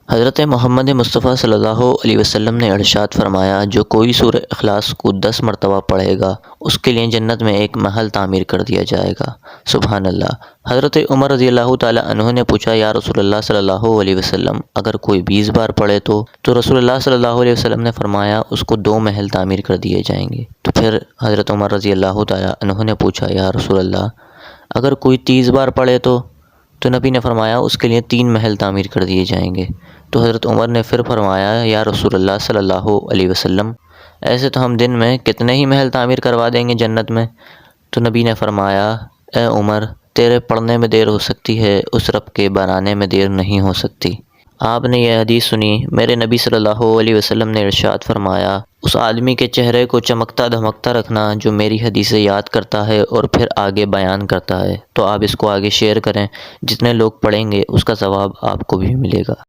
हज़रत मोहम्मद मुस्तफ़ा सल्लल्लाहु अलैहि वसल्लम ने इरशाद फरमाया, जो कोई सूरह इखलास को 10 मरतबा पढ़ेगा उसके लिए जन्नत में एक महल तामीर कर दिया जाएगा। सुभान अल्लाह। हज़रत उमर रज़ी अल्लाह ताला अन्हु ने पूछा, या रसूलुल्लाह सल्लल्लाहु अलैहि वसल्लम, अगर कोई 20 बार पढ़े तो रसूलुल्लाह सल्लल्लाहु अलैहि वसल्लम ने फरमाया उसको 2 महल तामीर कर दिए जाएंगे। तो फिर हज़रत उमर रज़ी अल्लाह ताला अन्हु ने पूछा, या रसूलल्लाह, अगर कोई 30 बार पढ़े तो नबी ने फरमाया उसके लिए 3 महल तामीर कर दिए जाएंगे। तो हज़रत उमर ने फिर फरमाया, या रसूलुल्लाह सल्लल्लाहु अलैहि वसल्लम, ऐसे तो हम दिन में कितने ही महल तामीर करवा देंगे जन्नत में। तो नबी ने फरमाया, ए उमर, तेरे पढ़ने में देर हो सकती है, उस रब के बनाने में देर नहीं हो सकती। आपने यह हदीस सुनी। मेरे नबी सल्लल्लाहु अलैहि वसल्लम ने इरशाद फरमाया, उस आदमी के चेहरे को चमकता धमकता रखना जो मेरी हदीसें याद करता है और फिर आगे बयान करता है। तो आप इसको आगे शेयर करें, जितने लोग पढ़ेंगे उसका सवाब आपको भी मिलेगा।